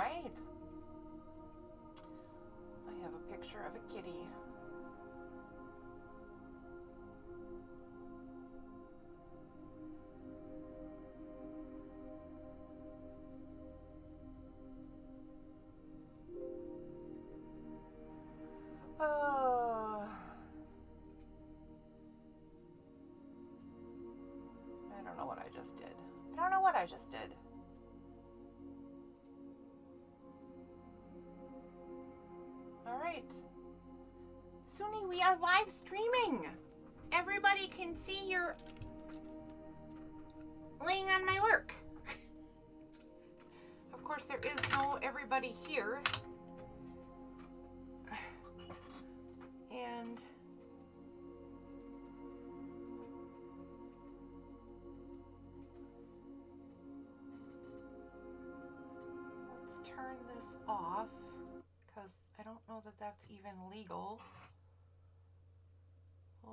right. I have a picture of a kitty. Oh, I don't know what I just did. I don't know what I just did. All right. Suni, we are live streaming. Everybody can see you're laying on my work. Of course, there is no everybody here. And let's turn this off because I don't know that that's even legal.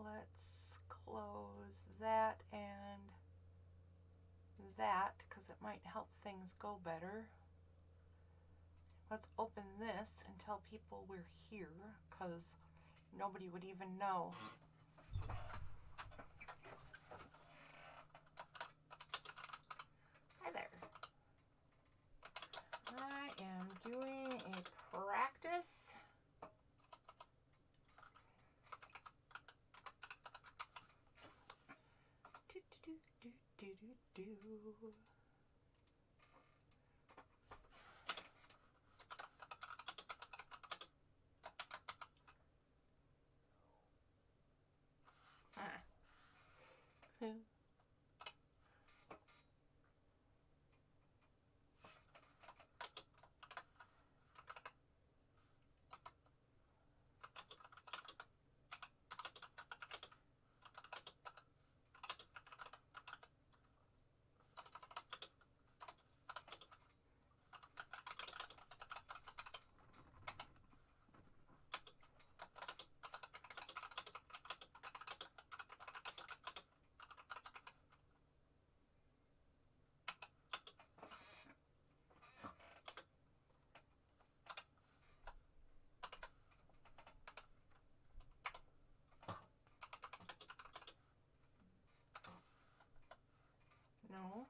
Let's close that and that because it might help things go better. Let's open this and tell people we're here because nobody would even know. Hi there. I am doing a practice. Do. No.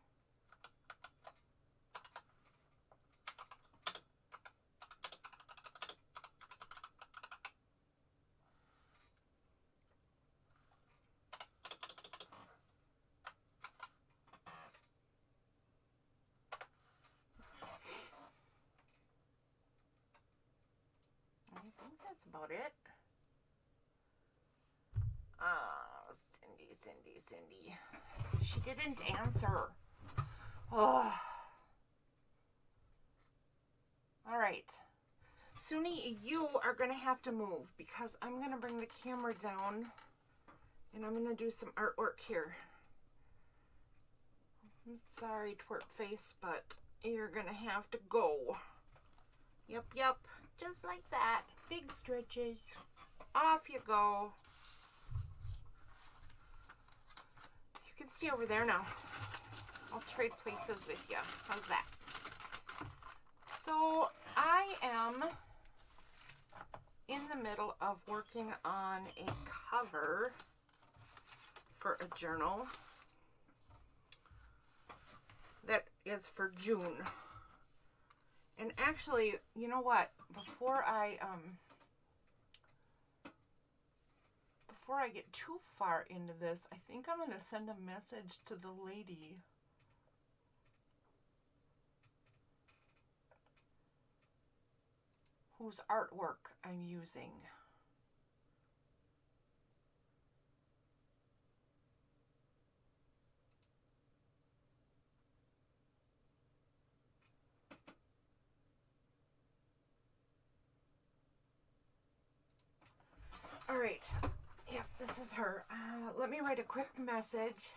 I think that's about it. Cindy. She didn't answer. Oh. All right. Suni, you are going to have to move because I'm going to bring the camera down and I'm going to do some artwork here. I'm sorry, twerp face, but you're going to have to go. Yep. Just like that. Big stretches. Off you go. You can stay over there now. I'll trade places with you. How's that? So I am in the middle of working on a cover for a journal that is for June. And actually, you know what? Before I get too far into this, I think I'm going to send a message to the lady whose artwork I'm using. All right. Yep, this is her. Let me write a quick message.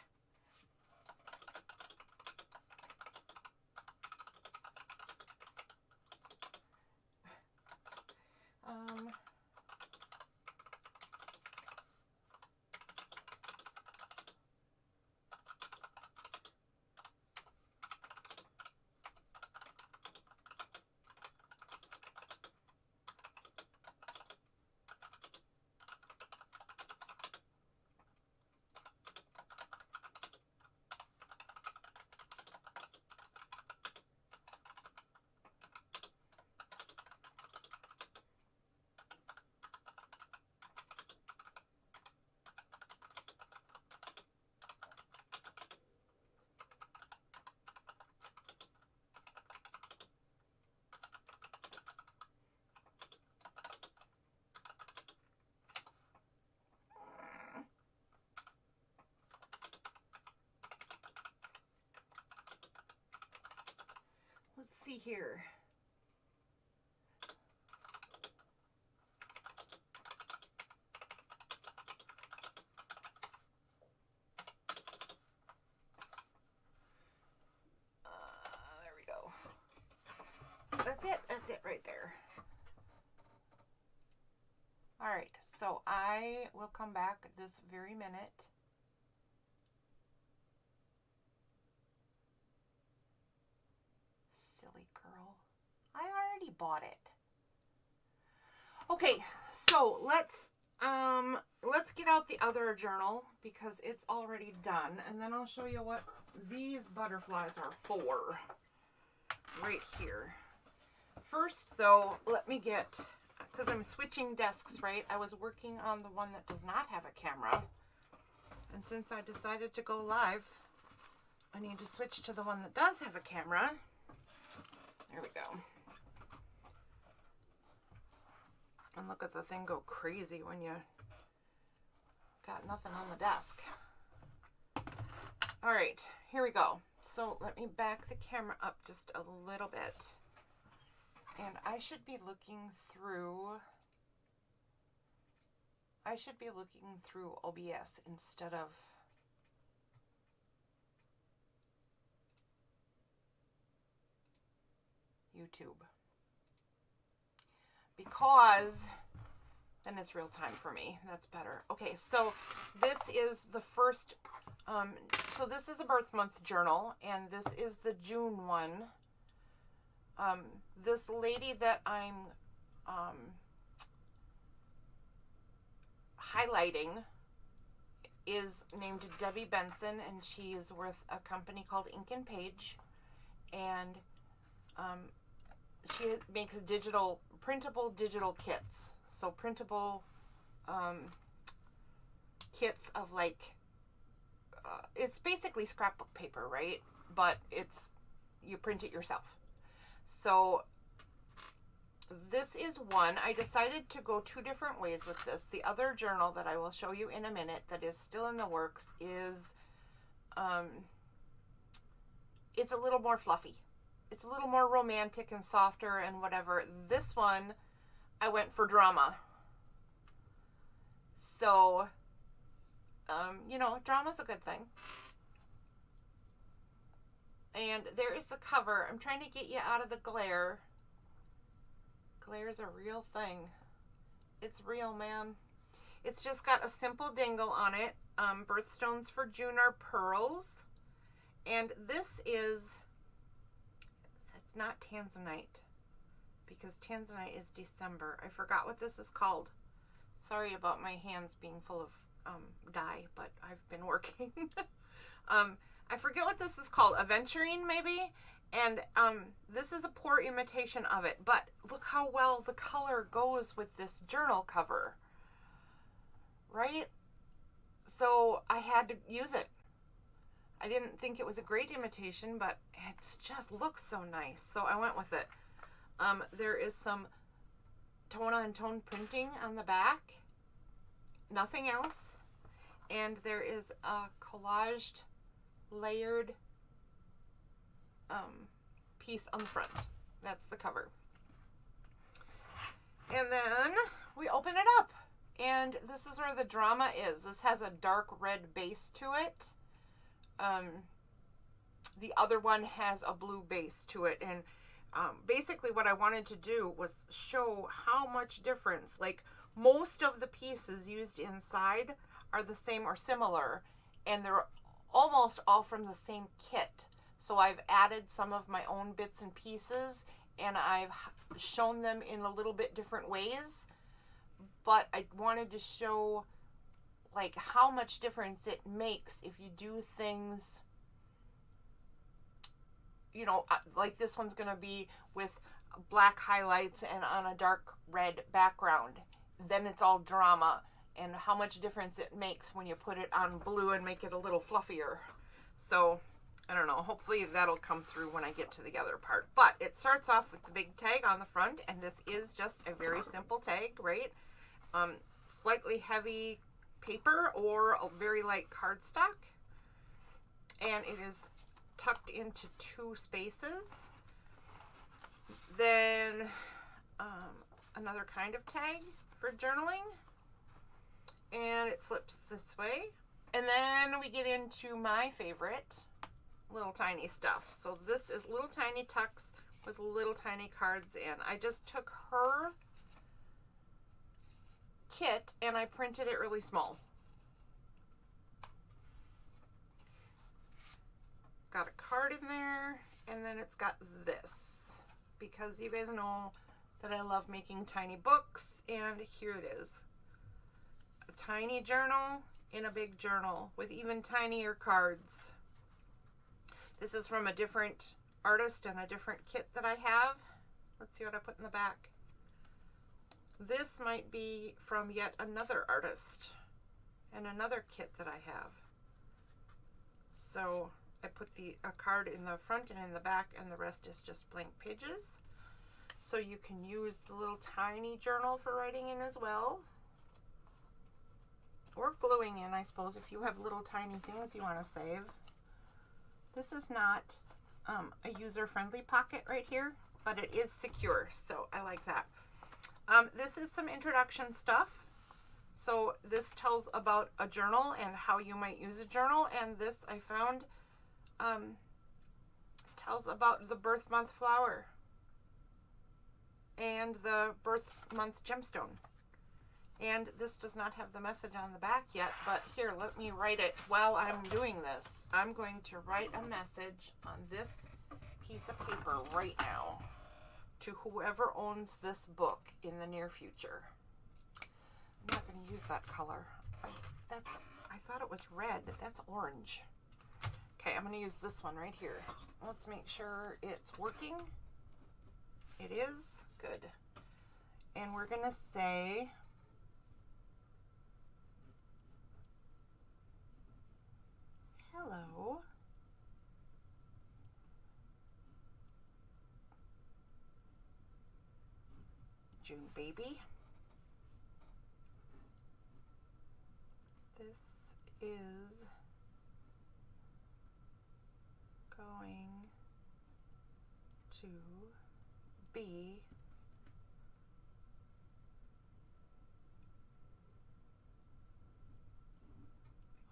see here. There we go. That's it right there. All right, so I will come back this very minute. Silly girl. I already bought it. Okay, so let's get out the other journal because it's already done, and then I'll show you what these butterflies are for right here. First though, let me get, because I'm switching desks, right? I was working on the one that does not have a camera, and since I decided to go live, I need to switch to the one that does have a camera. There we go. And look at the thing go crazy when you got nothing on the desk. All right, here we go. So let me back the camera up just a little bit. And I should be looking through OBS instead of YouTube, because then it's real time for me. That's better. Okay, so this is the first, so this is a birth month journal, and this is the June one. This lady that I'm highlighting is named Debbie Benson, and she is with a company called Ink and Page, and she makes printable digital kits. So printable kits of like, it's basically scrapbook paper, right? But you print it yourself. So this is one. I decided to go two different ways with this. The other journal that I will show you in a minute that is still in the works is, it's a little more fluffy. It's a little more romantic and softer and whatever. This one, I went for drama. So, you know, drama's a good thing. And there is the cover. I'm trying to get you out of the glare. Glare is a real thing. It's real, man. It's just got a simple dingle on it. Birthstones for June are pearls. And this is, it's not tanzanite, because tanzanite is December. I forgot what this is called. Sorry about my hands being full of dye, but I've been working. I forget what this is called. Aventurine, maybe? And this is a poor imitation of it, but look how well the color goes with this journal cover, right? So I had to use it. I didn't think it was a great imitation, but it just looks so nice, so I went with it. There is some tone-on-tone printing on the back, nothing else, and there is a collaged, layered piece on the front. That's the cover. And then we open it up, and this is where the drama is. This has a dark red base to it. The other one has a blue base to it, and basically what I wanted to do was show how much difference, like most of the pieces used inside are the same or similar, and they're almost all from the same kit. So I've added some of my own bits and pieces, and I've shown them in a little bit different ways, but I wanted to show like how much difference it makes if you do things, you know, like this one's going to be with black highlights and on a dark red background. Then it's all drama, and how much difference it makes when you put it on blue and make it a little fluffier. So I don't know, hopefully that'll come through when I get to the other part. But it starts off with the big tag on the front, and this is just a very simple tag, right? Slightly heavy paper or a very light cardstock, and it is tucked into two spaces. Then another kind of tag for journaling. And it flips this way. And then we get into my favorite, little tiny stuff. So this is little tiny tucks with little tiny cards in. I just took her kit and I printed it really small. Got a card in there, and then it's got this, because you guys know that I love making tiny books, and here it is. A tiny journal in a big journal with even tinier cards. This is from a different artist and a different kit that I have. Let's see what I put in the back. This might be from yet another artist and another kit that I have. So I put a card in the front and in the back, and the rest is just blank pages. So you can use the little tiny journal for writing in as well. Or gluing in, I suppose, if you have little tiny things you want to save. This is not a user-friendly pocket right here, but it is secure, so I like that. This is some introduction stuff. So this tells about a journal and how you might use a journal, and this I found tells about the birth month flower and the birth month gemstone. And this does not have the message on the back yet, but here, let me write it while I'm doing this. I'm going to write a message on this piece of paper right now to whoever owns this book in the near future. I'm not going to use that color. I thought it was red. That's orange. Okay, I'm going to use this one right here. Let's make sure it's working. It is. Good. And we're going to say, hello, June baby. This is going to be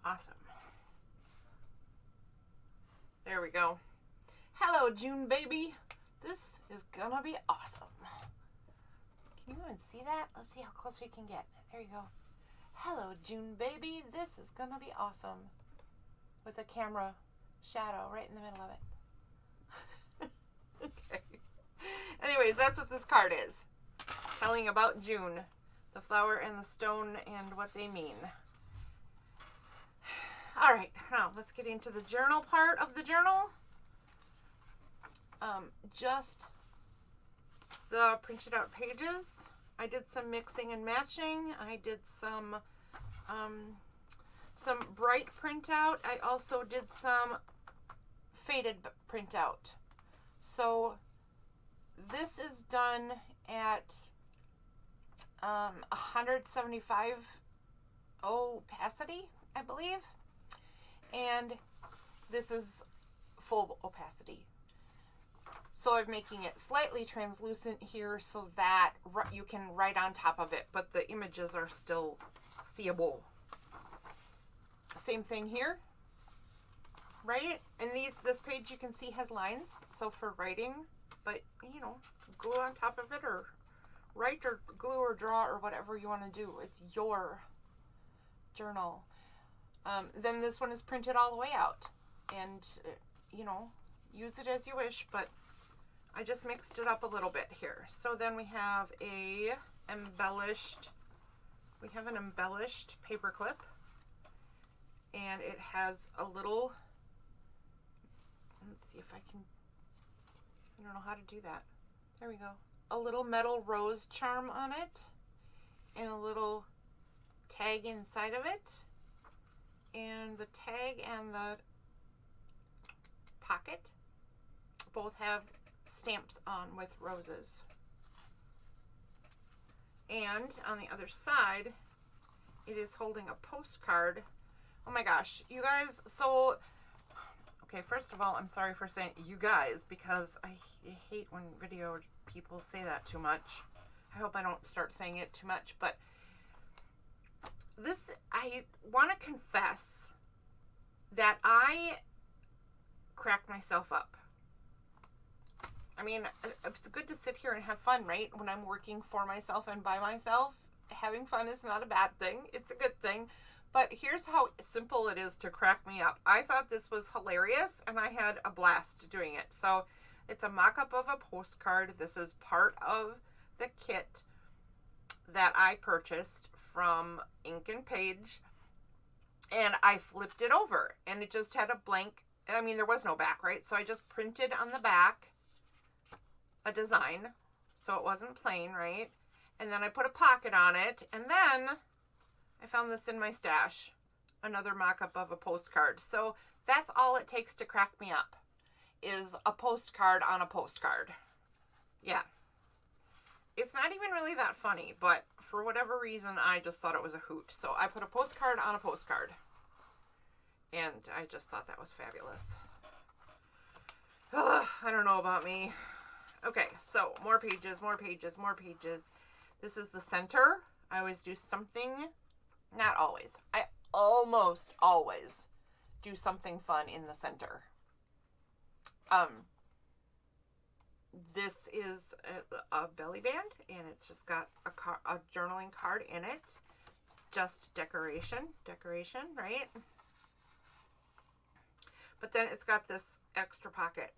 awesome. There we go. Hello, June baby. This is gonna be awesome. Can you even see that? Let's see how close we can get. There you go. Hello, June baby. This is gonna be awesome. With a camera shadow right in the middle of it. Okay. Anyways, that's what this card is. Telling about June, the flower and the stone and what they mean. All right, now let's get into the journal part of the journal. Just the printed out pages. I did some mixing and matching. I did some bright printout. I also did some faded printout. So this is done at 175 opacity, I believe. And this is full opacity. So I'm making it slightly translucent here so that you can write on top of it, but the images are still seeable. Same thing here, right? And this page you can see has lines, so for writing, but you know, glue on top of it or write or glue or draw or whatever you want to do. It's your journal. Then this one is printed all the way out, and you know, use it as you wish, but I just mixed it up a little bit here. So then we have an embellished paper clip, and it has a little, let's see if I don't know how to do that. There we go. A little metal rose charm on it, and a little tag inside of it. And the tag and the pocket both have stamps on with roses. And on the other side, it is holding a postcard. Oh my gosh, you guys, so Okay, first of all, I'm sorry for saying you guys, because I hate when video people say that too much. I hope I don't start saying it too much, but this, I want to confess that I cracked myself up. I mean, it's good to sit here and have fun, right? When I'm working for myself and by myself, having fun is not a bad thing. It's a good thing. But here's how simple it is to crack me up. I thought this was hilarious, and I had a blast doing it. So it's a mock-up of a postcard. This is part of the kit that I purchased from Ink and Page. And I flipped it over, and it just had a blank. I mean, there was no back, right? So I just printed on the back a design, so it wasn't plain, right? And then I put a pocket on it, and then I found this in my stash, another mock-up of a postcard. So that's all it takes to crack me up, is a postcard on a postcard. Yeah. It's not even really that funny, but for whatever reason, I just thought it was a hoot. So I put a postcard on a postcard, and I just thought that was fabulous. Ugh, I don't know about me. Okay, so more pages, more pages, more pages. This is the center. I always do something, not always. I almost always do something fun in the center. This is a belly band, and it's just got a journaling card in it. Just decoration, right? But then it's got this extra pocket.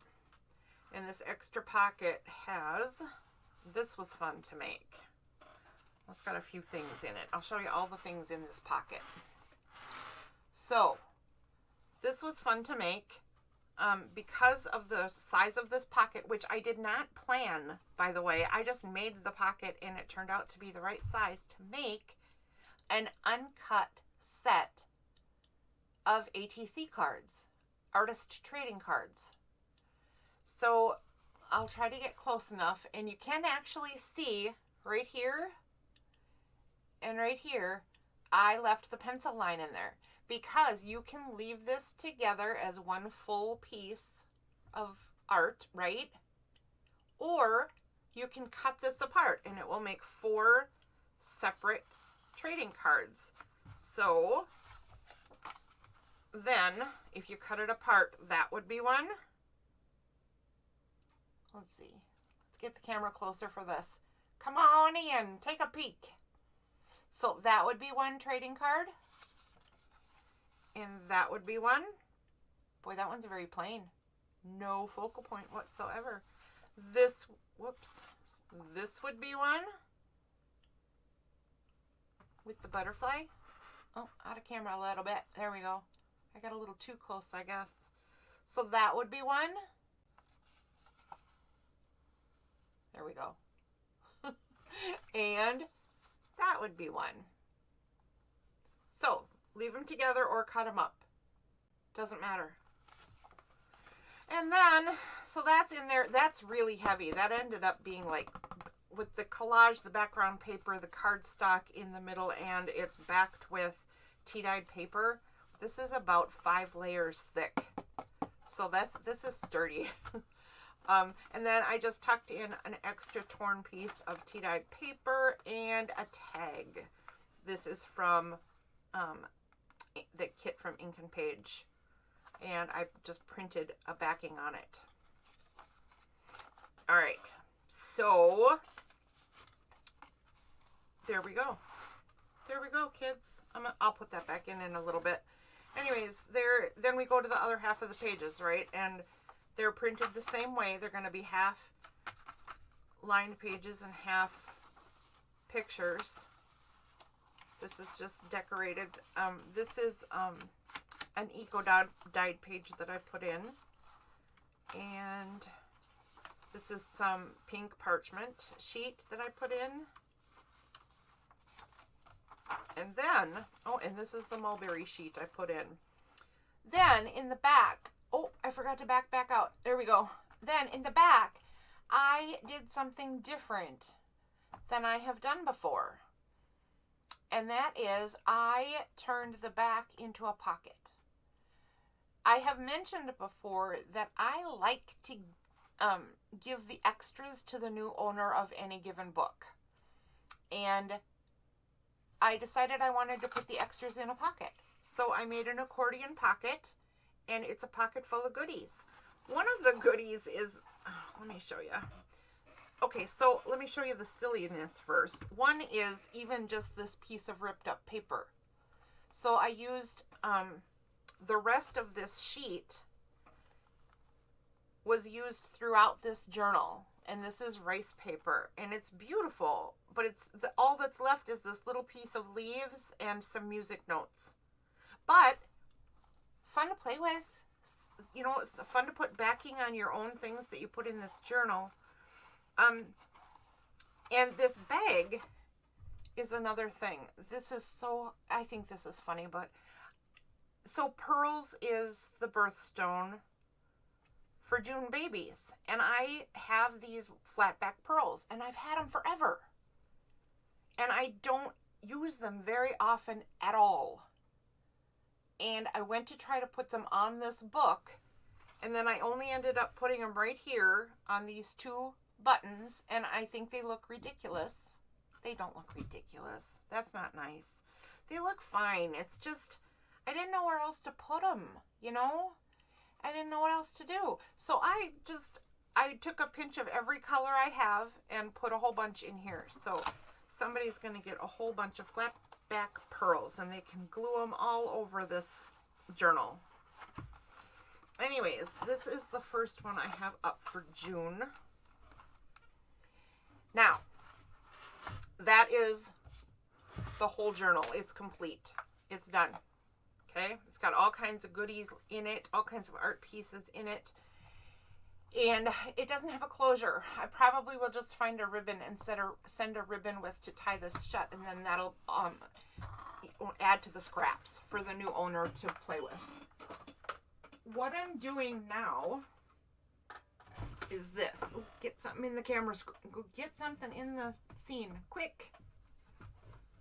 And this extra pocket has, this was fun to make. It's got a few things in it. I'll show you all the things in this pocket. So, this was fun to make because of the size of this pocket, which I did not plan, by the way. I just made the pocket, and it turned out to be the right size to make an uncut set of ATC cards, artist trading cards. So I'll try to get close enough, and you can actually see right here and right here, I left the pencil line in there because you can leave this together as one full piece of art, right? Or you can cut this apart, and it will make 4 separate trading cards. So then if you cut it apart, that would be one. Let's see. Let's get the camera closer for this. Come on in. Take a peek. So that would be one trading card. And that would be one. Boy, that one's very plain. No focal point whatsoever. This, whoops. This would be one. With the butterfly. Oh, out of camera a little bit. There we go. I got a little too close, I guess. So that would be one. There we go. And that would be one. So, leave them together or cut them up. Doesn't matter. And then, so that's in there. That's really heavy. That ended up being like, with the collage, the background paper, the cardstock in the middle, and it's backed with tea-dyed paper. This is about 5 layers thick. So this is sturdy. And then I just tucked in an extra torn piece of tea-dyed paper and a tag. This is from the kit from Ink and Page. And I just printed a backing on it. All right. So, there we go. There we go, kids. I'll put that back in a little bit. Anyways, then we go to the other half of the pages, right? And they're printed the same way. They're going to be half lined pages and half pictures. This is just decorated. This is an eco-dyed page that I put in. And this is some pink parchment sheet that I put in. And then, oh, and this is the mulberry sheet I put in. Then in the back, oh, I forgot to back out. There we go. Then in the back, I did something different than I have done before. And that is I turned the back into a pocket. I have mentioned before that I like to give the extras to the new owner of any given book. And I decided I wanted to put the extras in a pocket. So I made an accordion pocket, and it's a pocket full of goodies. One of the goodies is, let me show you. Okay, so let me show you the silliness first. One is even just this piece of ripped up paper. So I used the rest of this sheet was used throughout this journal, and this is rice paper, and it's beautiful, but it's all that's left is this little piece of leaves and some music notes. But fun to play with. You know, it's fun to put backing on your own things that you put in this journal. And this bag is another thing. This is so, I think this is funny, but so pearls is the birthstone for June babies. And I have these flat back pearls, and I've had them forever. And I don't use them very often at all. And I went to try to put them on this book, and then I only ended up putting them right here on these two buttons, and I think they look ridiculous. They don't look ridiculous. That's not nice. They look fine. It's just, I didn't know where else to put them, you know? I didn't know what else to do. So I took a pinch of every color I have and put a whole bunch in here. So somebody's going to get a whole bunch of flat back pearls, and they can glue them all over this journal. Anyways, this is the first one I have up for June. Now, that is the whole journal. It's complete. It's done. Okay? It's got all kinds of goodies in it, all kinds of art pieces in it. And it doesn't have a closure. I probably will just find a ribbon and send a ribbon with to tie this shut, and then that'll add to the scraps for the new owner to play with. What I'm doing now is this. Ooh, get something in the camera. Go get something in the scene. Quick.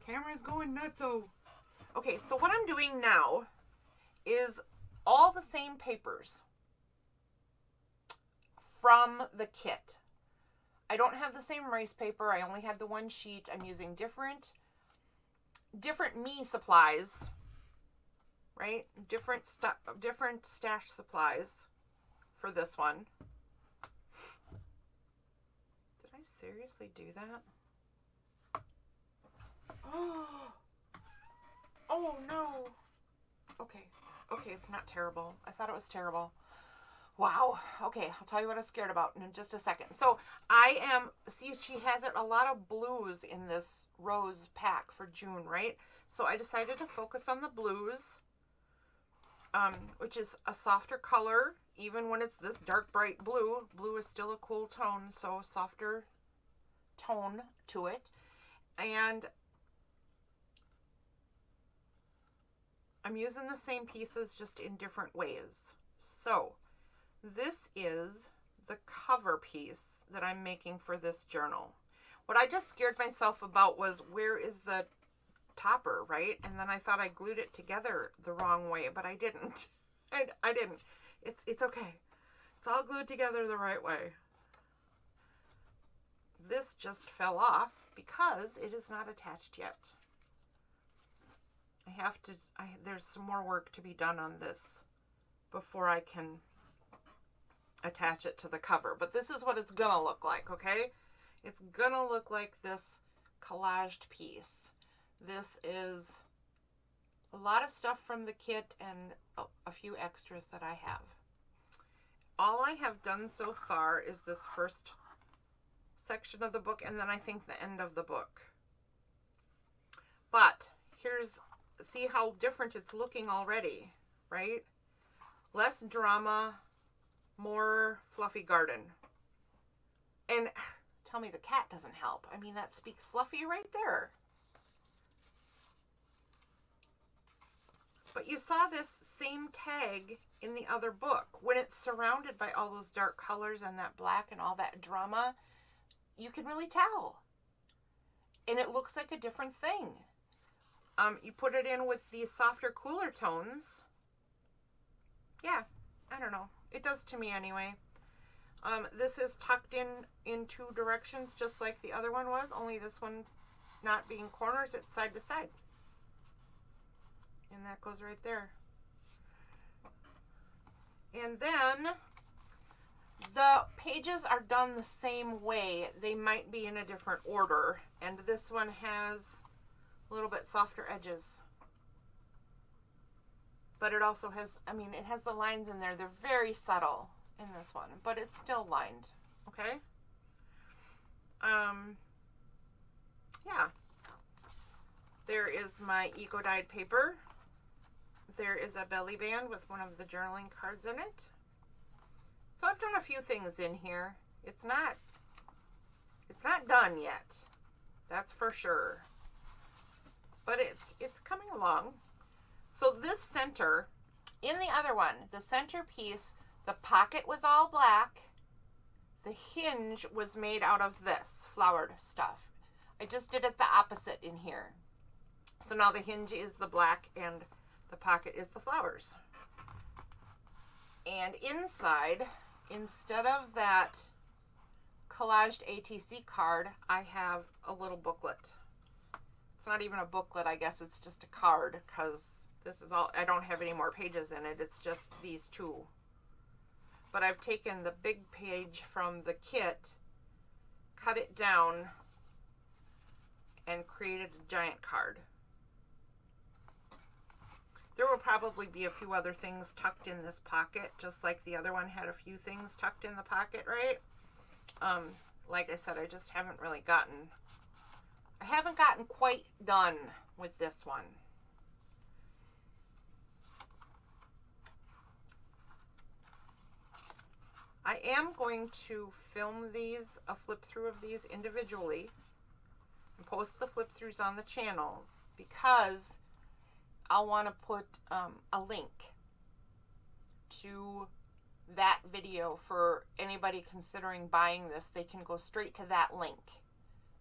Camera's going nutso. Okay, so what I'm doing now is all the same papers from the kit. I don't have the same rice paper. I only had the one sheet. I'm using different me supplies, right? Different stash supplies for this one. Did I seriously do that? Oh no. Okay, it's not terrible. I thought it was terrible. Wow. Okay, I'll tell you what I'm scared about in just a second. So see, she has a lot of blues in this rose pack for June, right? So I decided to focus on the blues, which is a softer color. Even when it's this dark, bright blue, blue is still a cool tone, so softer tone to it. And I'm using the same pieces just in different ways. So this is the cover piece that I'm making for this journal. What I just scared myself about was, where is the topper, right? And then I thought I glued it together the wrong way, but I didn't. I didn't. It's okay. It's all glued together the right way. This just fell off because it is not attached yet. There's some more work to be done on this before I can attach it to the cover. But this is what it's gonna look like, okay? It's gonna look like this collaged piece. This is a lot of stuff from the kit and a few extras that I have. All I have done so far is this first section of the book, and then I think the end of the book. But see how different it's looking already, right? Less drama, more fluffy garden. And tell me the cat doesn't help. I mean, that speaks fluffy right there. But you saw this same tag in the other book. When it's surrounded by all those dark colors and that black and all that drama, you can really tell. And it looks like a different thing. You put it in with these softer, cooler tones, Yeah, I don't know. It does to me anyway. This is tucked in two directions, just like the other one was, only this one not being corners, it's side to side. And that goes right there. And then the pages are done the same way. They might be in a different order. And this one has a little bit softer edges. But it also has, I mean, it has the lines in there. They're very subtle in this one, but it's still lined. Okay? Yeah. There is my eco dyed paper. There is a belly band with one of the journaling cards in it. So I've done a few things in here. It's not done yet. That's for sure. But it's coming along. So this center, in the other one, the center piece, the pocket was all black. The hinge was made out of this flowered stuff. I just did it the opposite in here. So now the hinge is the black and the pocket is the flowers. And inside, instead of that collaged ATC card, I have a little booklet. It's not even a booklet, I guess it's just a card, because this is all, I don't have any more pages in it. It's just these two. But I've taken the big page from the kit, cut it down, and created a giant card. There will probably be a few other things tucked in this pocket, just like the other one had a few things tucked in the pocket, right? Like I said, I just haven't really gotten quite done with this one. I am going to film these, a flip through of these individually, and post the flip throughs on the channel, because I'll want to put a link to that video for anybody considering buying this. They can go straight to that link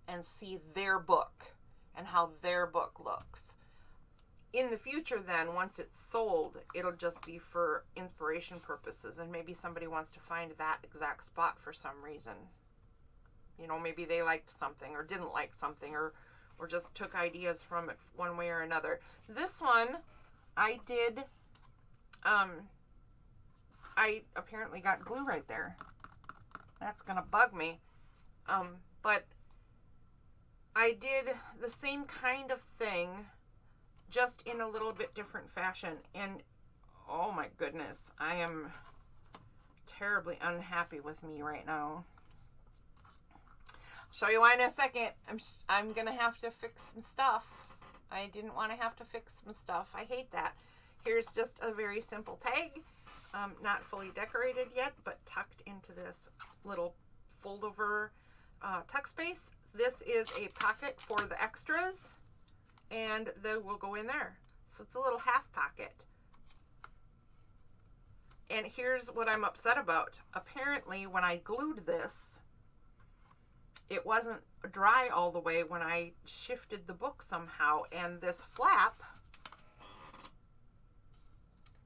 and see their book and how their book looks. In the future then, once it's sold, it'll just be for inspiration purposes, and maybe somebody wants to find that exact spot for some reason. You know, maybe they liked something or didn't like something, or just took ideas from it one way or another. This one, I did, I apparently got glue right there. That's gonna bug me. But I did the same kind of thing, just in a little bit different fashion. And oh my goodness, I am terribly unhappy with me right now. Show you why in a second. I'm gonna have to fix some stuff. I didn't want to have to fix some stuff. I hate that. Here's just a very simple tag, not fully decorated yet, but tucked into this little fold over tuck space. This is a pocket for the extras, and they will go in there. So it's a little half pocket. And here's what I'm upset about. Apparently when I glued this, it wasn't dry all the way when I shifted the book somehow, and this flap,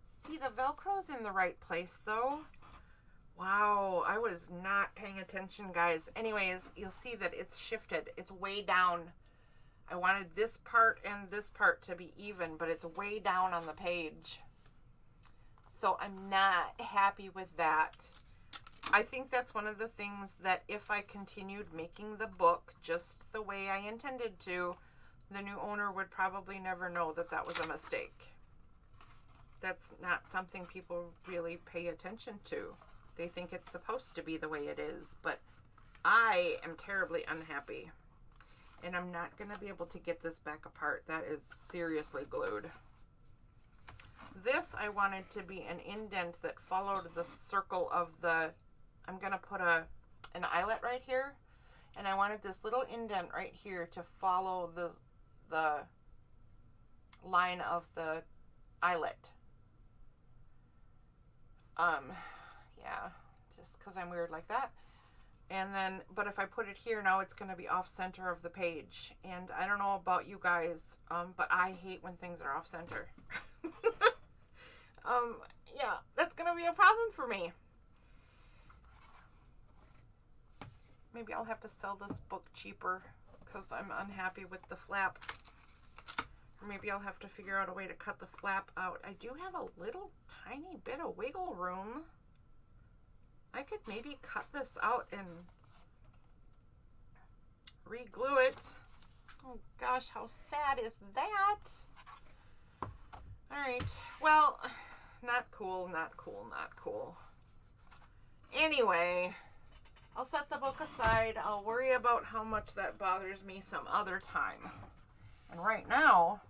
see, the Velcro's in the right place though. Wow, I was not paying attention, guys. Anyways, you'll see that it's shifted. It's way down. I wanted this part and this part to be even, but it's way down on the page. So I'm not happy with that. I think that's one of the things that if I continued making the book just the way I intended to, the new owner would probably never know that that was a mistake. That's not something people really pay attention to. They think it's supposed to be the way it is, but I am terribly unhappy. And I'm not going to be able to get this back apart. That is seriously glued. This I wanted to be an indent that followed the circle of the, I'm going to put an eyelet right here, and I wanted this little indent right here to follow the line of the eyelet. Yeah, just because I'm weird like that. And then, but if I put it here now, it's going to be off center of the page. And I don't know about you guys, but I hate when things are off center. Yeah, that's gonna be a problem for me. Maybe I'll have to sell this book cheaper because I'm unhappy with the flap. Or maybe I'll have to figure out a way to cut the flap out. I do have a little tiny bit of wiggle room. I could maybe cut this out and re-glue it. Oh gosh, how sad is that? All right, well, not cool, not cool, not cool. Anyway, I'll set the book aside. I'll worry about how much that bothers me some other time. And right now,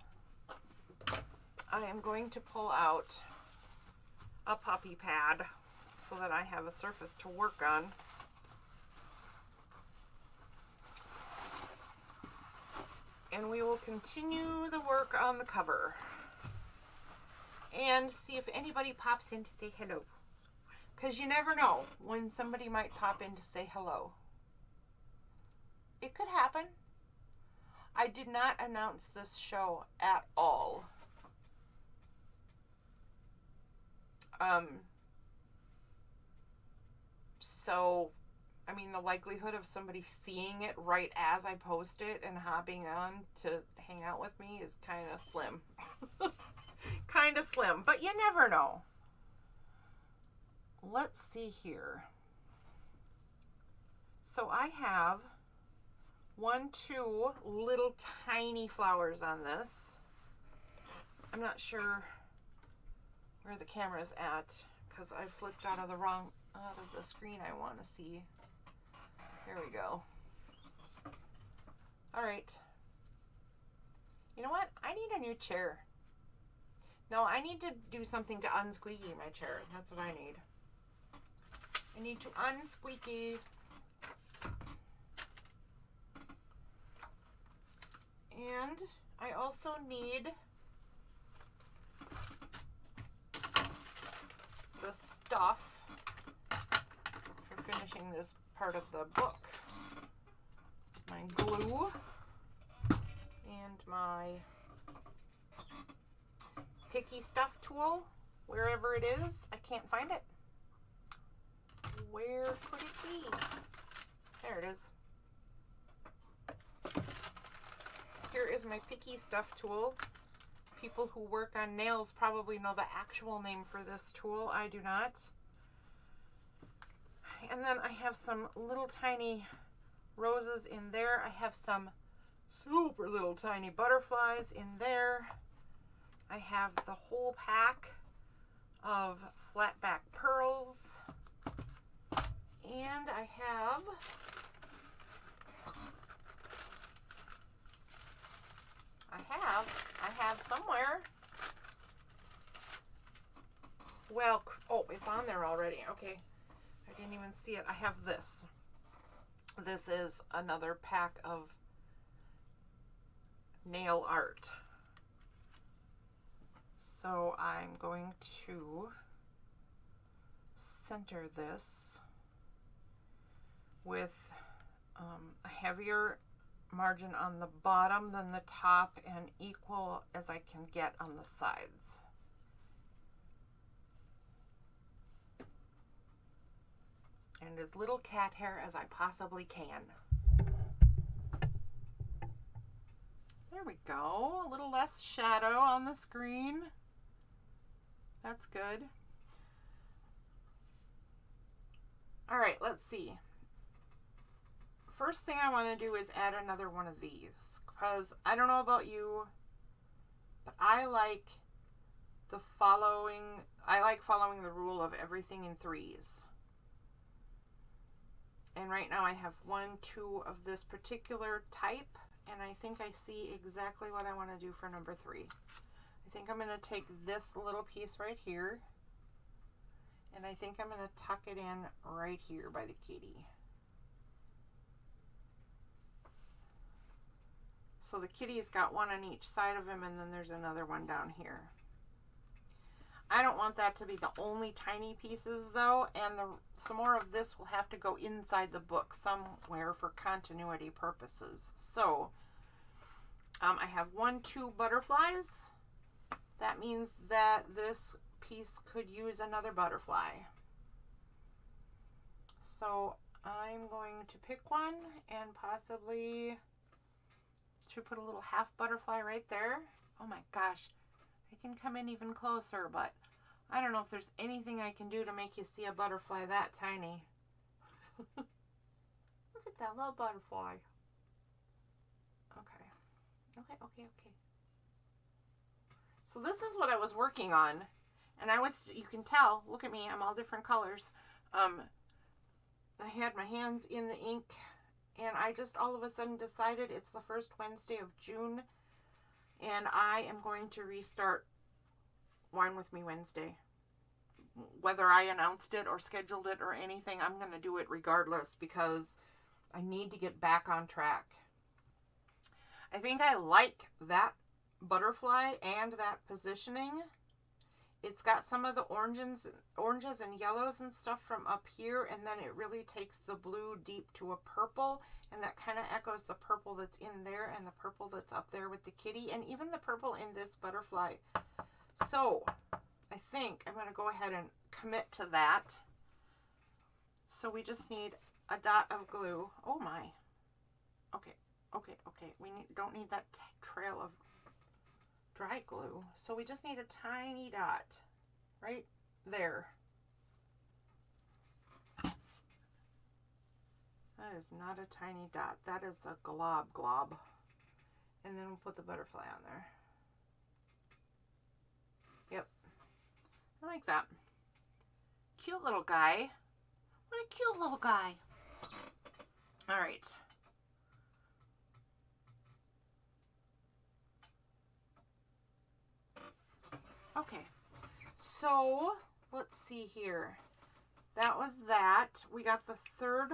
I am going to pull out a puppy pad so that I have a surface to work on. And we will continue the work on the cover and see if anybody pops in to say hello. Because you never know when somebody might pop in to say hello. It could happen. I did not announce this show at all. So, I mean, the likelihood of somebody seeing it right as I post it and hopping on to hang out with me is kind of slim. Kind of slim, but you never know. Let's see here. So I have 2 little tiny flowers on this. I'm not sure where the camera's at because I flipped out of the screen I want to see. There we go. All right. You know what? I need a new chair. No, I need to do something to unsqueaky my chair. That's what I need. I need to unsqueaky. And I also need the stuff for finishing this part of the book. My glue and my picky stuff tool, wherever it is. I can't find it. Where could it be? There it is. Here is my picky stuff tool. People who work on nails probably know the actual name for this tool. I do not. And then I have some little tiny roses in there. I have some super little tiny butterflies in there. I have the whole pack of flat back pearls. And I have somewhere. Well, oh, it's on there already. Okay. I didn't even see it. I have this. This is another pack of nail art. So I'm going to center this with a heavier margin on the bottom than the top and equal as I can get on the sides. And as little cat hair as I possibly can. There we go. A little less shadow on the screen. That's good. All right, let's see. First thing I want to do is add another one of these, because I don't know about you, but I like following the rule of everything in 3s. And right now I have 1, 2 of this particular type, and I think I see exactly what I want to do for number 3. I think I'm going to take this little piece right here, and I think I'm going to tuck it in right here by the kitty. So the kitty's got one on each side of him, and then there's another one down here. I don't want that to be the only tiny pieces though, and some more of this will have to go inside the book somewhere for continuity purposes. So I have 1, 2 butterflies. That means that this piece could use another butterfly. So I'm going to pick one and possibly to put a little half butterfly right there. Oh my gosh, I can come in even closer, but I don't know if there's anything I can do to make you see a butterfly that tiny. Look at that little butterfly. Okay. So this is what I was working on. And you can tell, look at me, I'm all different colors. I had my hands in the ink, and I just all of a sudden decided it's the first Wednesday of June, and I am going to restart Wine With Me Wednesday. Whether I announced it or scheduled it or anything, I'm going to do it regardless because I need to get back on track. I think I like that butterfly and that positioning. It's got some of the oranges and yellows and stuff from up here, and then it really takes the blue deep to a purple, and that kind of echoes the purple that's in there and the purple that's up there with the kitty, and even the purple in this butterfly. So I think I'm going to go ahead and commit to that. So we just need a dot of glue. Oh my. Okay. We don't need that trail of dry glue. So we just need a tiny dot right there. That is not a tiny dot. That is a glob. And then we'll put the butterfly on there. Yep. I like that. Cute little guy. What a cute little guy. All right. Okay, so let's see here. That was that. We got the third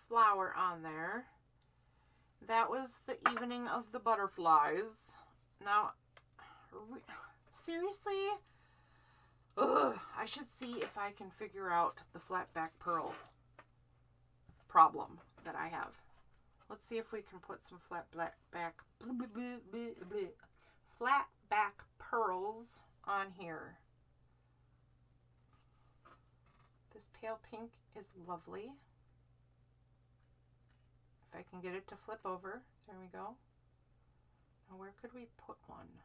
flower on there. That was the evening of the butterflies. Now, seriously? Ugh, I should see if I can figure out the flat back pearl problem that I have. Let's see if we can put some flat back pearls on here. This pale pink is lovely. If I can get it to flip over, there we go. Now where could we put one?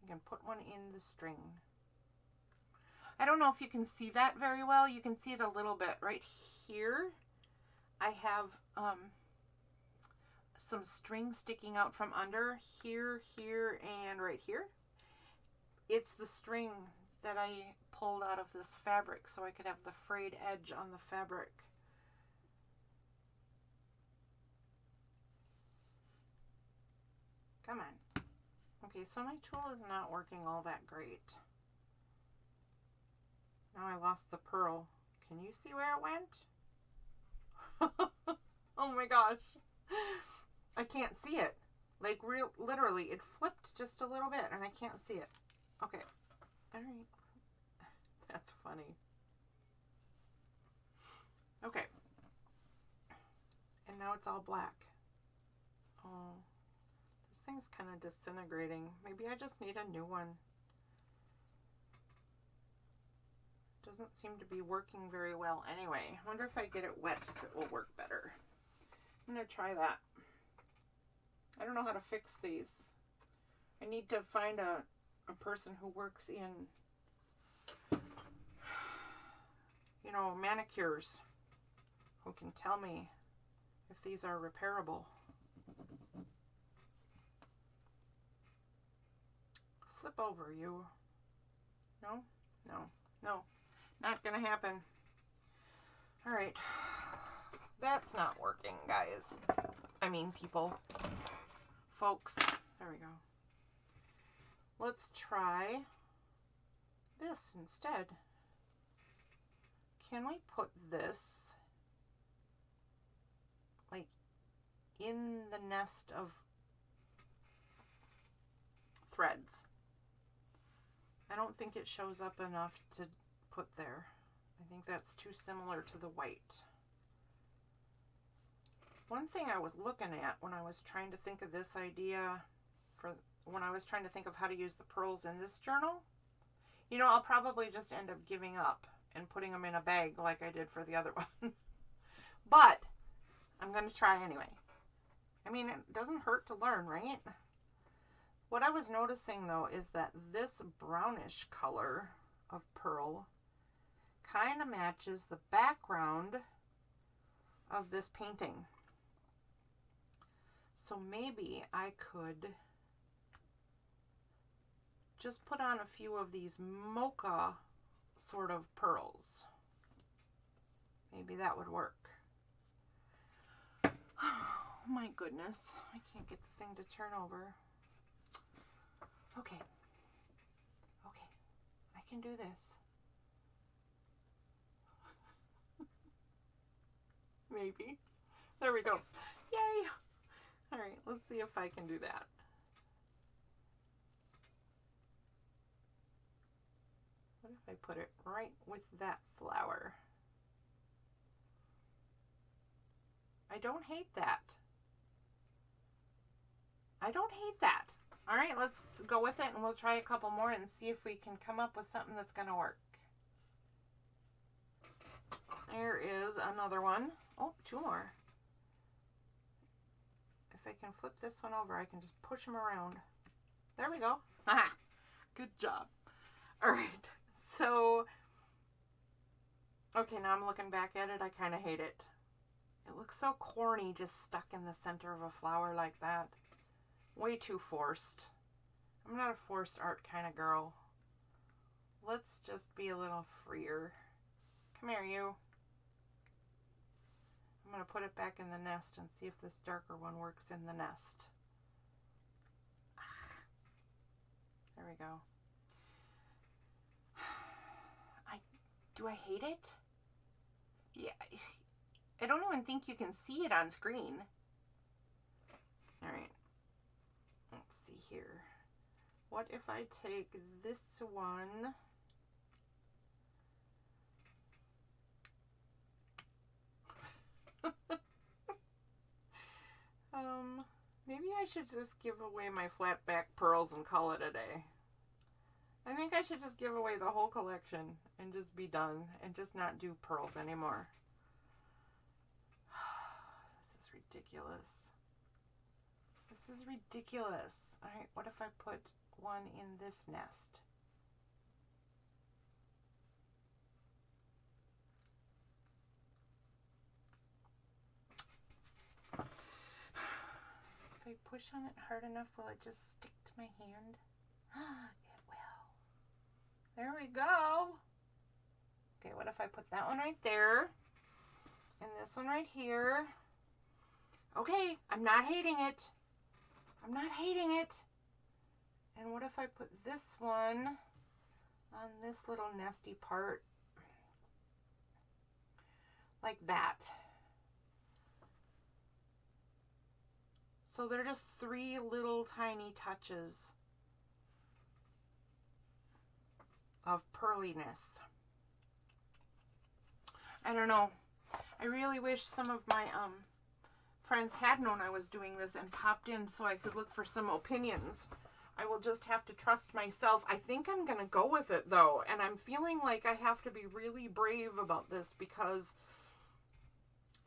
You can put one in the string. I don't know if you can see that very well. You can see it a little bit right here. I have some string sticking out from under here, and right here. It's the string that I pulled out of this fabric so I could have the frayed edge on the fabric. Come on. Okay, so my tool is not working all that great. Now I lost the pearl. Can you see where it went? Oh my gosh. I can't see it. Like literally, it flipped just a little bit and I can't see it. Okay. All right. That's funny. Okay. And now it's all black. Oh, this thing's kind of disintegrating. Maybe I just need a new one. Doesn't seem to be working very well anyway. I wonder if I get it wet if it will work better. I'm going to try that. I don't know how to fix these. I need to find a person who works in, you know, manicures, who can tell me if these are repairable. Flip over, you. No? No. Not gonna happen. All right. That's not working, guys. I mean, people. Folks. There we go. Let's try this instead. Can we put this like in the nest of threads? I don't think it shows up enough to put there. I think that's too similar to the white. One thing I was looking at when I was trying to think of this idea, when I was trying to think of how to use the pearls in this journal, You know, I'll probably just end up giving up and putting them in a bag like I did for the other one. But I'm going to try anyway. I mean, it doesn't hurt to learn, right? What I was noticing, though, is that this brownish color of pearl kind of matches the background of this painting. So maybe I could just put on a few of these mocha sort of pearls. Maybe that would work. Oh my goodness, I can't get the thing to turn over. Okay, I can do this. Maybe. There we go. Yay! All right, let's see if I can do that. What if I put it right with that flower? I don't hate that. I don't hate that. All right, let's go with it and we'll try a couple more and see if we can come up with something that's going to work. There is another one. Oh, two more. If I can flip this one over, I can just push them around. There we go. Aha! Good job. All right. So, okay, now I'm looking back at it. I kind of hate it. It looks so corny just stuck in the center of a flower like that. Way too forced. I'm not a forced art kind of girl. Let's just be a little freer. Come here, you. I'm going to put it back in the nest and see if this darker one works in the nest. There we go. Do I hate it? Yeah. I don't even think you can see it on screen. All right. Let's see here. What if I take this one? Maybe I should just give away my flat back pearls and call it a day. I think I should just give away the whole collection and just be done and just not do pearls anymore. This is ridiculous. This is ridiculous. All right, what if I put one in this nest? If I push on it hard enough, will it just stick to my hand? It will. There we go. Okay, what if I put that one right there? And this one right here. Okay, I'm not hating it. I'm not hating it. And what if I put this one on this little nesty part? Like that. So they're just 3 little tiny touches of pearliness. I don't know. I really wish some of my friends had known I was doing this and popped in so I could look for some opinions. I will just have to trust myself. I think I'm going to go with it though. And I'm feeling like I have to be really brave about this because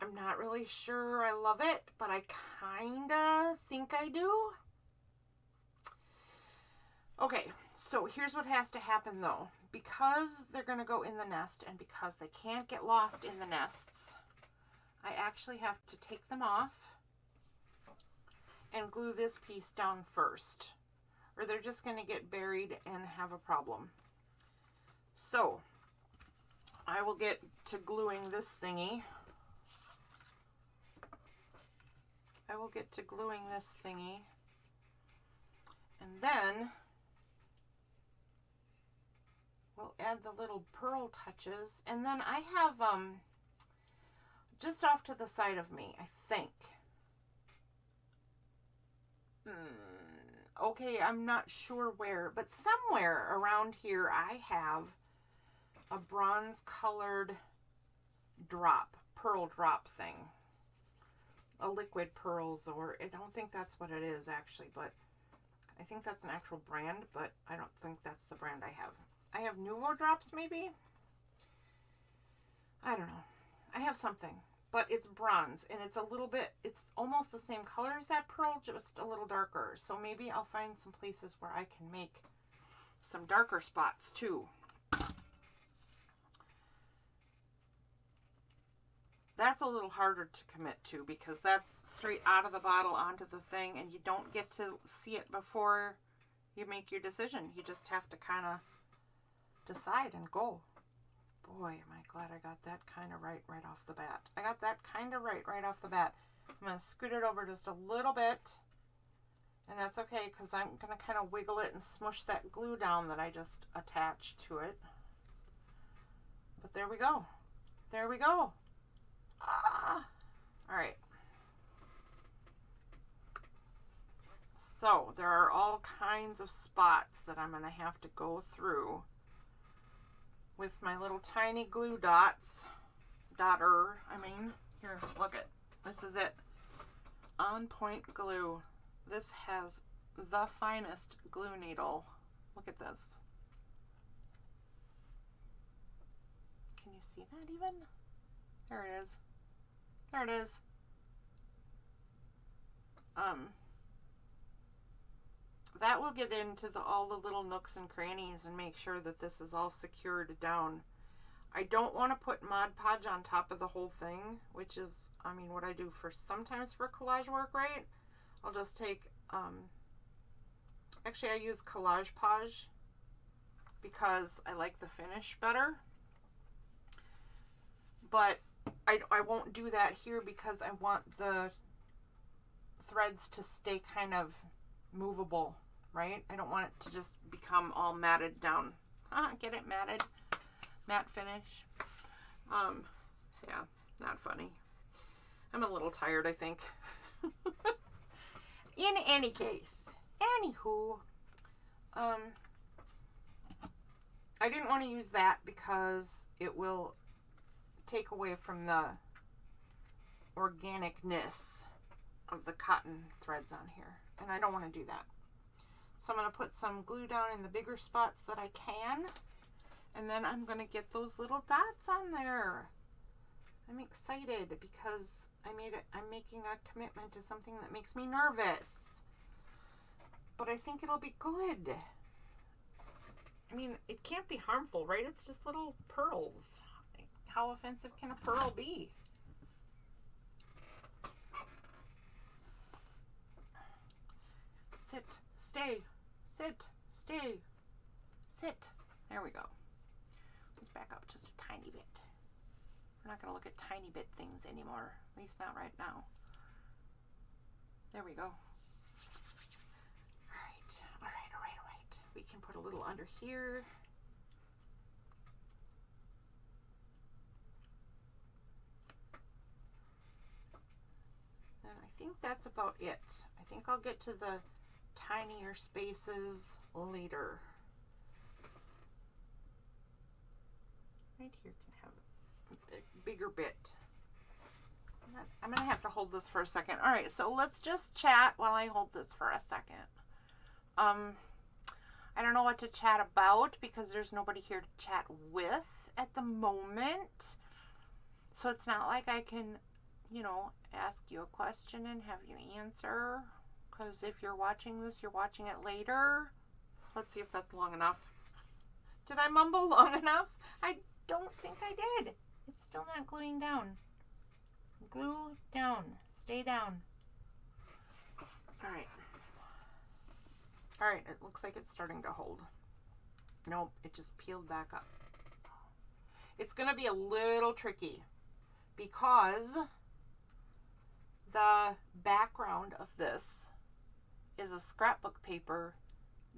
I'm not really sure I love it, but I kind of think I do. Okay, so here's what has to happen though. Because they're going to go in the nest and because they can't get lost in the nests, I actually have to take them off and glue this piece down first, or they're just going to get buried and have a problem. So I will get to gluing this thingy. And then we'll add the little pearl touches. And then I have just off to the side of me, I think. Okay, I'm not sure where, but somewhere around here I have a bronze colored pearl drop thing. A liquid pearls, or I don't think that's what it is actually, but I think that's an actual brand, but I don't think that's the brand I have. I have Nuvo drops maybe. I don't know. I have something, but it's bronze and it's a little bit, it's almost the same color as that pearl, just a little darker. So maybe I'll find some places where I can make some darker spots too. That's a little harder to commit to because that's straight out of the bottle onto the thing and you don't get to see it before you make your decision. You just have to kind of decide and go. Boy, am I glad I got that kind of right off the bat. I got that kind of right off the bat. I'm going to scoot it over just a little bit. And that's okay because I'm going to kind of wiggle it and smush that glue down that I just attached to it. But there we go. There we go. Ah! All right. So there are all kinds of spots that I'm going to have to go through with my little tiny glue dots. Here, look it. This is it. On Point glue. This has the finest glue needle. Look at this. Can you see that even? There it is. There it is. That will get into all the little nooks and crannies and make sure that this is all secured down. I don't want to put Mod Podge on top of the whole thing, which is, what I do sometimes for collage work, right? I'll just take, actually I use Collage Podge because I like the finish better. But I won't do that here because I want the threads to stay kind of movable, right? I don't want it to just become all matted down. Get it matted? Matte finish. Yeah, not funny. I'm a little tired, I think. In any case, anywho, I didn't want to use that because it will take away from the organicness of the cotton threads on here, and I don't want to do that. So I'm going to put some glue down in the bigger spots that I can, and then I'm going to get those little dots on there. I'm excited because I'm making a commitment to something that makes me nervous, but I think it'll be good. It can't be harmful, right? It's just little pearls. How offensive can a pearl be? Sit, stay, sit, stay, sit. There we go. Let's back up just a tiny bit. We're not going to look at tiny bit things anymore, at least not right now. There we go. All right, all right, all right, all right. We can put a little under here. I think that's about it. I think I'll get to the tinier spaces later. Right here can have a bigger bit. I'm going to have to hold this for a second. All right, so let's just chat while I hold this for a second. I don't know what to chat about because there's nobody here to chat with at the moment. So it's not like I can, ask you a question and have you answer, because if you're watching this, you're watching it later. Let's see if that's long enough. Did I mumble long enough? I don't think I did. It's still not gluing down. Glue down. Stay down. All right. All right, it looks like it's starting to hold. Nope, it just peeled back up. It's going to be a little tricky because the background of this is a scrapbook paper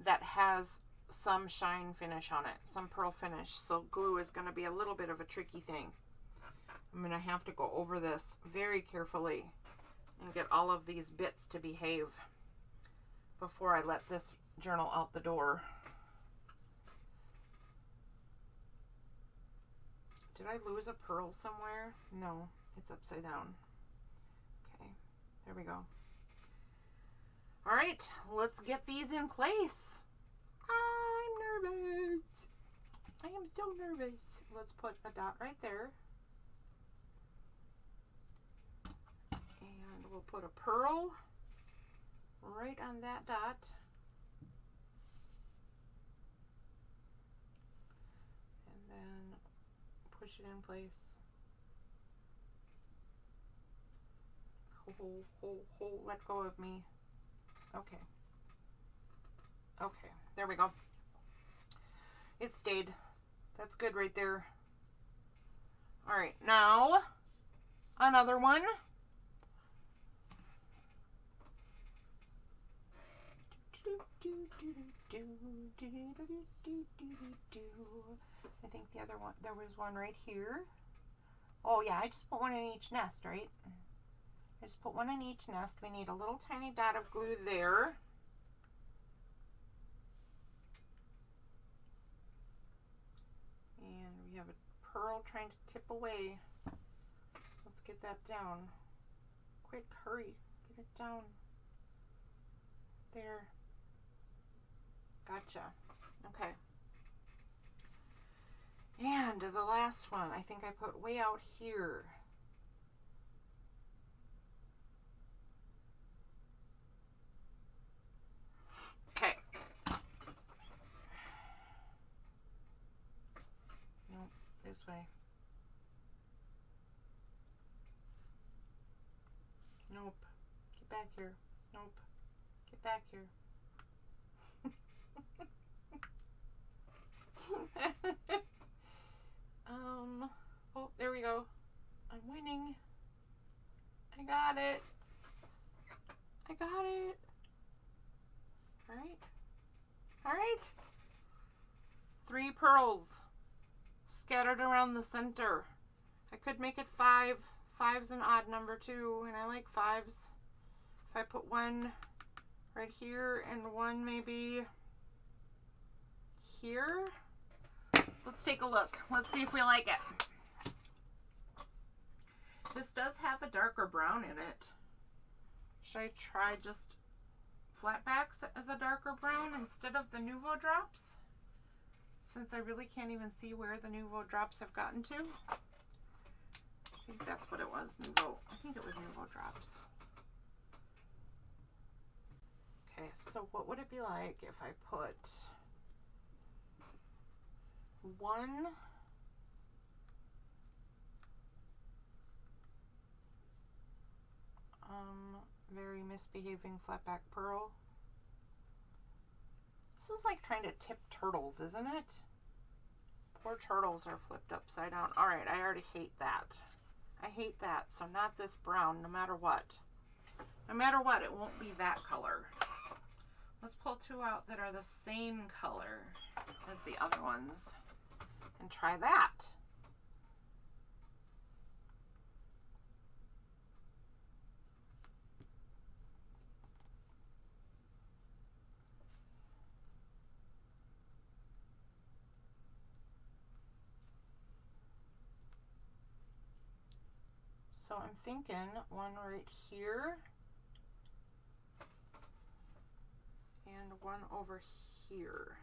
that has some shine finish on it, some pearl finish. So glue is going to be a little bit of a tricky thing. I'm going to have to go over this very carefully and get all of these bits to behave before I let this journal out the door. Did I lose a pearl somewhere? No, it's upside down. Okay, there we go. All right, let's get these in place. I'm nervous. I am so nervous. Let's put a dot right there. And we'll put a pearl right on that dot. And then push it in place. Let go of me. Okay. Okay, there we go. It stayed. That's good right there. All right, now another one. I think the other one, there was one right here. Oh yeah, I just put one in each nest, right? I just put one in each nest. We need a little tiny dot of glue there. And we have a pearl trying to tip away. Let's get that down. Quick, hurry, get it down. There. Gotcha. Okay. And the last one, I think I put way out here. Okay. Nope, this way. Nope. Get back here. Nope. Get back here. Oh, there we go. I'm winning. I got it. I got it. All right. All right. 3 pearls scattered around the center. I could make it 5. 5's an odd number too, and I like 5s. If I put one right here and one maybe here. Let's take a look. Let's see if we like it. This does have a darker brown in it. Should I try just flatbacks as a darker brown instead of the Nouveau drops? Since I really can't even see where the Nouveau drops have gotten to. I think that's what it was, Nouveau. I think it was Nouveau drops. Okay, so what would it be like if I put one very misbehaving flatback pearl? This is like trying to tip turtles, isn't it? Poor turtles are flipped upside down. All right, I already hate that. I hate that. So not this brown, no matter what. No matter what, it won't be that color. Let's pull 2 out that are the same color as the other ones and try that. So I'm thinking one right here and one over here.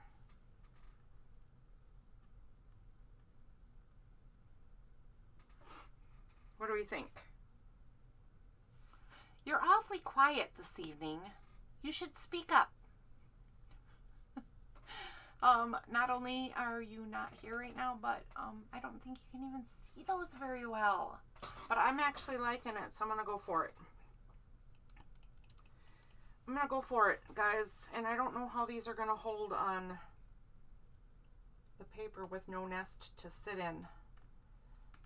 What do we think? You're awfully quiet this evening. You should speak up. Not only are you not here right now, but I don't think you can even see those very well. But I'm actually liking it, so I'm going to go for it. I'm going to go for it, guys. And I don't know how these are going to hold on the paper with no nest to sit in.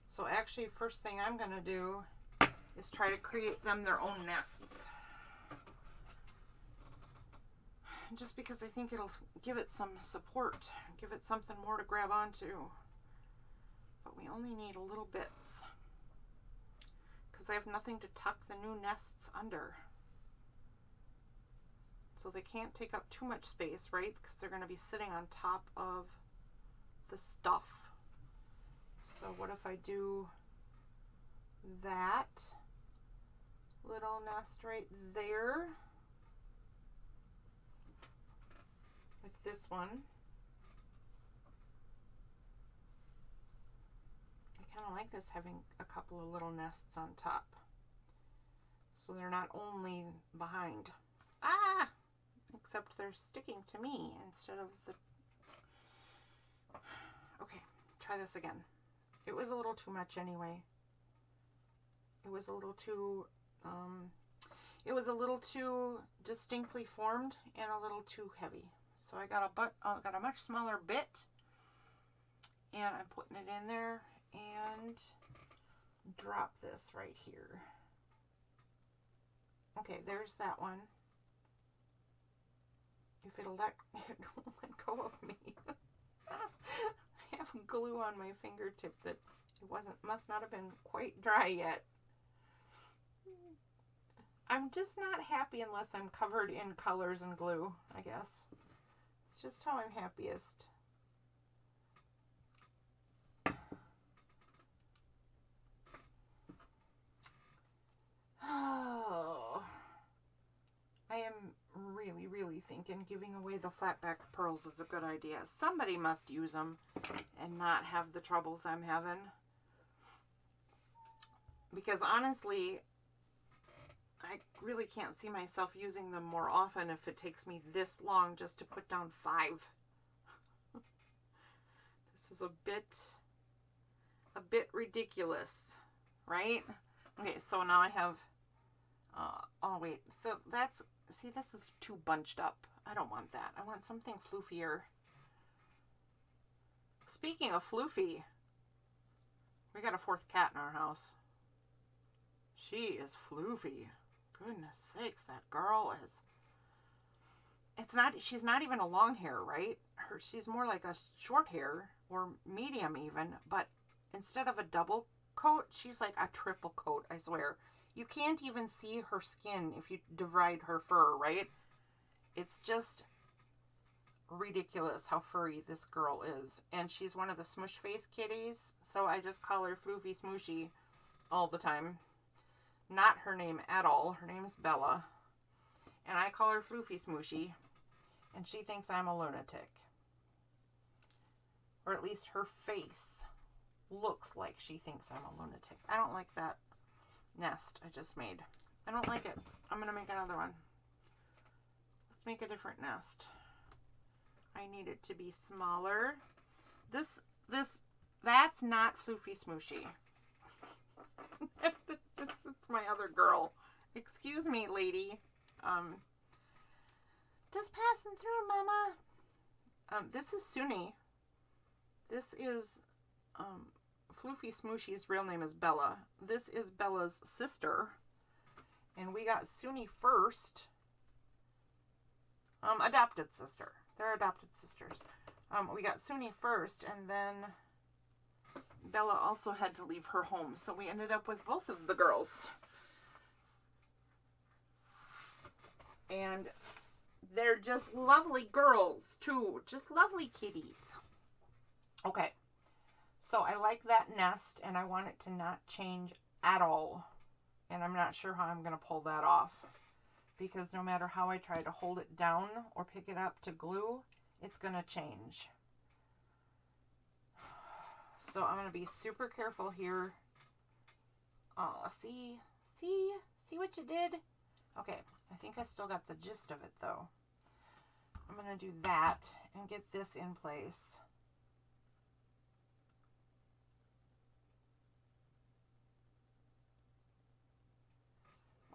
So actually, first thing I'm going to do is try to create them their own nests. Just because I think it'll give it some support, give it something more to grab onto. But we only need a little bits, because I have nothing to tuck the new nests under. So they can't take up too much space, right? Because they're going to be sitting on top of the stuff. So what if I do that little nest right there with this one? like this having a couple of little nests on top. So they're not only behind. Ah! Except they're sticking to me instead of the... Okay, try this again. It was a little too much anyway. It was a little too... it was a little too distinctly formed and a little too heavy. So I got a much smaller bit, and I'm putting it in there and drop this right here. Okay, there's that one. If it'll let go of me. I have glue on my fingertip that must not have been quite dry yet. I'm just not happy unless I'm covered in colors and glue, I guess. It's just how I'm happiest. Oh, I am really thinking giving away the flatback pearls is a good idea. Somebody must use them and not have the troubles I'm having. Because honestly, I really can't see myself using them more often if it takes me this long just to put down 5. This is a bit ridiculous, right? Okay, so now I have, oh wait, so that's, see, this is too bunched up. I don't want that. I want something floofier. Speaking of floofy, we got a 4th cat in our house. She is floofy. Goodness sakes, that girl is. She's not even a long hair, right? She's more like a short hair or medium even, but instead of a double coat, she's like a triple coat, I swear. You can't even see her skin if you divide her fur, right? It's just ridiculous how furry this girl is. And she's one of the smush face kitties, so I just call her Floofy Smooshy all the time. Not her name at all. Her name is Bella. And I call her Floofy Smooshy. And she thinks I'm a lunatic. Or at least her face looks like she thinks I'm a lunatic. I don't like that nest I just made. I don't like it. I'm going to make another one. Let's make a different nest. I need it to be smaller. That's not Floofy Smooshy. This is my other girl. Excuse me, lady. Just passing through, Mama. This is Suni. This is Floofy Smooshy's real name is Bella. This is Bella's sister. And we got Suni first. Adopted sister. They're adopted sisters. We got Suni first, and then Bella also had to leave her home, so we ended up with both of the girls. And they're just lovely girls, too. Just lovely kitties. Okay. So I like that nest, and I want it to not change at all. And I'm not sure how I'm going to pull that off. Because no matter how I try to hold it down or pick it up to glue, it's going to change. So I'm going to be super careful here. Oh, see what you did? Okay, I think I still got the gist of it though. I'm going to do that and get this in place.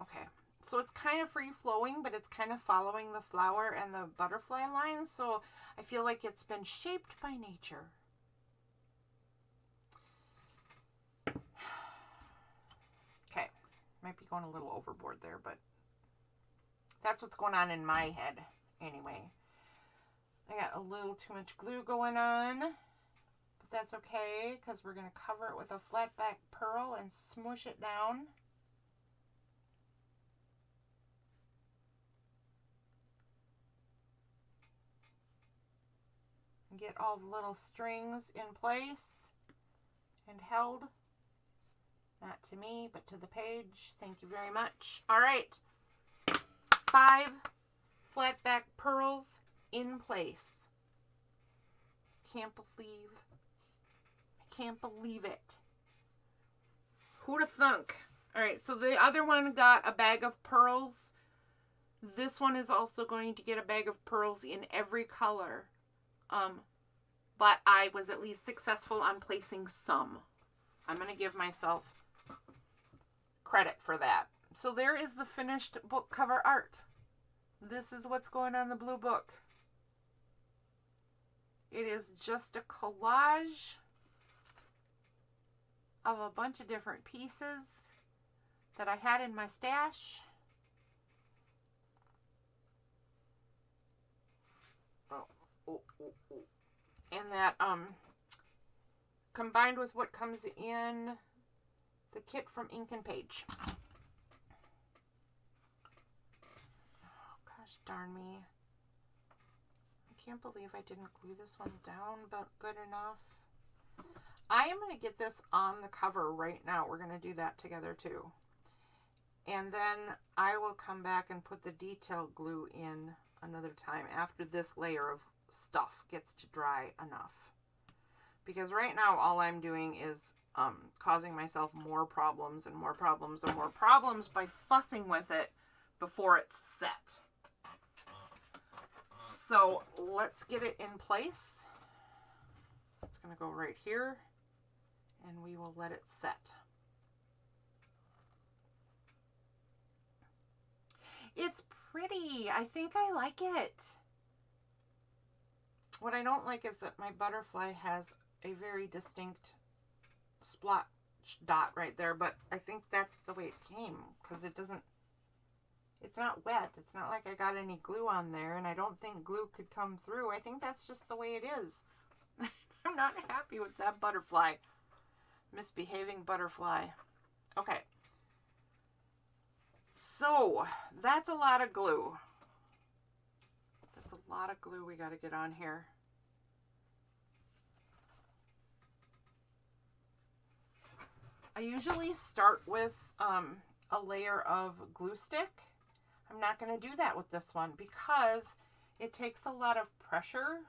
Okay, so it's kind of free flowing, but it's kind of following the flower and the butterfly lines. So I feel like it's been shaped by nature. Okay, might be going a little overboard there, but that's what's going on in my head anyway. I got a little too much glue going on, but that's okay because we're going to cover it with a flat back pearl and smush it down. And get all the little strings in place and held. Not to me, but to the page. Thank you very much. All right. 5 flat back pearls in place. I can't believe it. Who'd have thunk? All right, so the other one got a bag of pearls. This one is also going to get a bag of pearls in every color. But I was at least successful on placing some. I'm going to give myself credit for that. So there is the finished book cover art. This is what's going on the blue book. It is just a collage of a bunch of different pieces that I had in my stash. And that combined with what comes in the kit from Ink and Page. Oh, gosh darn me. I can't believe I didn't glue this one down, but good enough. I am going to get this on the cover right now. We're going to do that together too. And then I will come back and put the detail glue in another time after this layer of stuff gets to dry enough. Because right now all I'm doing is causing myself more problems and more problems and more problems by fussing with it before it's set. So let's get it in place. It's going to go right here and we will let it set. It's pretty. I think I like it. What I don't like is that my butterfly has a very distinct splotch dot right there, but I think that's the way it came because it's not wet. It's not like I got any glue on there, and I don't think glue could come through. I think that's just the way it is. I'm not happy with that butterfly. Misbehaving butterfly. Okay. So, that's a lot of glue. That's a lot of glue we got to get on here. I usually start with a layer of glue stick. I'm not going to do that with this one because it takes a lot of pressure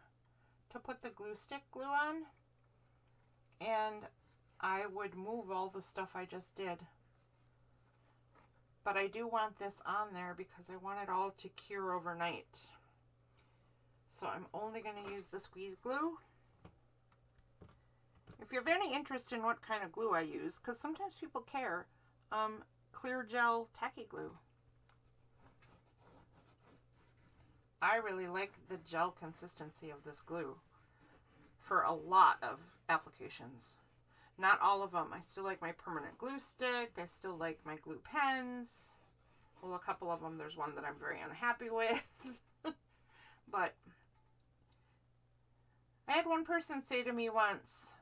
to put the glue stick glue on. And I would move all the stuff I just did. But I do want this on there because I want it all to cure overnight. So I'm only going to use the squeeze glue. If you have any interest in what kind of glue I use, because sometimes people care, clear gel tacky glue. I really like the gel consistency of this glue for a lot of applications. Not all of them. I still like my permanent glue stick. I still like my glue pens. Well, a couple of them, there's one that I'm very unhappy with. But I had one person say to me once,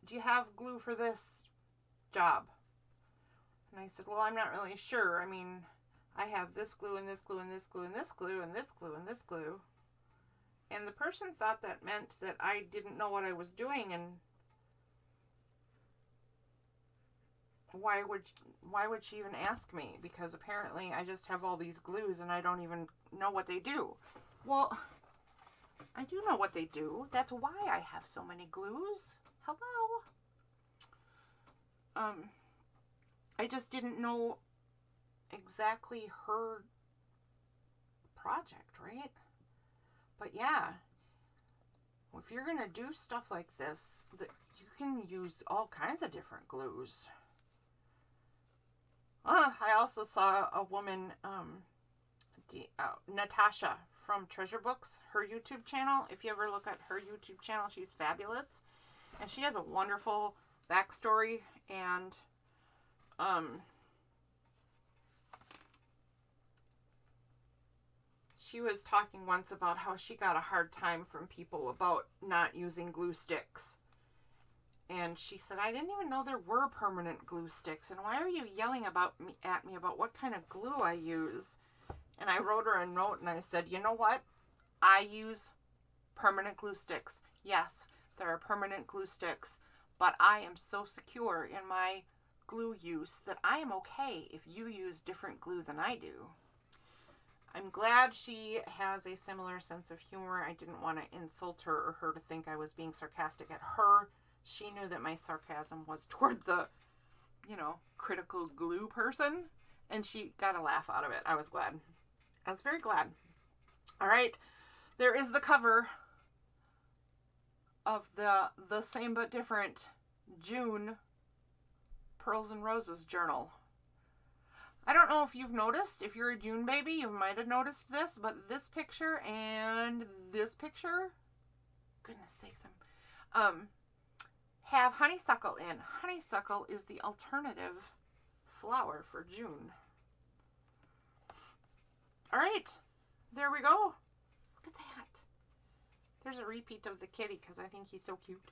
do you have glue for this job? And I said, well, I'm not really sure. I mean, I have this glue and this glue and this glue and this glue and this glue and this glue. And the person thought that meant that I didn't know what I was doing, and why would she even ask me? Because apparently I just have all these glues and I don't even know what they do. Well, I do know what they do. That's why I have so many glues. Hello. I just didn't know exactly her project, right? But yeah, if you're going to do stuff like this, you can use all kinds of different glues. I also saw a woman, Natasha from Treasure Books, her YouTube channel. If you ever look at her YouTube channel, she's fabulous. And she has a wonderful backstory. And she was talking once about how she got a hard time from people about not using glue sticks. And she said, I didn't even know there were permanent glue sticks. And why are you yelling at me about what kind of glue I use? And I wrote her a note and I said, you know what? I use permanent glue sticks. Yes, there are permanent glue sticks. But I am so secure in my glue use that I am okay if you use different glue than I do. I'm glad she has a similar sense of humor. I didn't want to insult her or her to think I was being sarcastic at her. She knew that my sarcasm was toward the you know, critical glue person, and she got a laugh out of it. I was glad. I was very glad. All right. There is the cover of the same but different June Pearls and Roses journal. I don't know if you've noticed, if you're a June baby, you might have noticed this, but this picture and this picture, goodness sakes, have honeysuckle in. Honeysuckle is the alternative flower for June. All right, there we go. Look at that. There's a repeat of the kitty because I think he's so cute.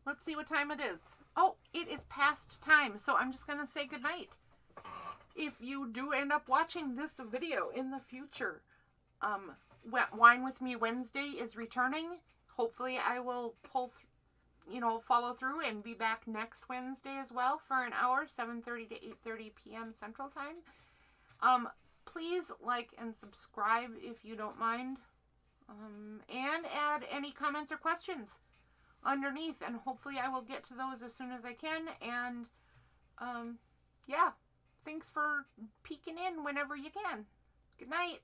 Let's see what time it is. Oh, it is past time, so I'm just going to say goodnight. If you do end up watching this video in the future, Wine With Me Wednesday is returning. Hopefully I will follow through and be back next Wednesday as well for an hour, 7:30 to 8:30 p.m. Central Time. Please like and subscribe if you don't mind. And add any comments or questions underneath, and hopefully I will get to those as soon as I can. And yeah, thanks for peeking in whenever you can. Good night.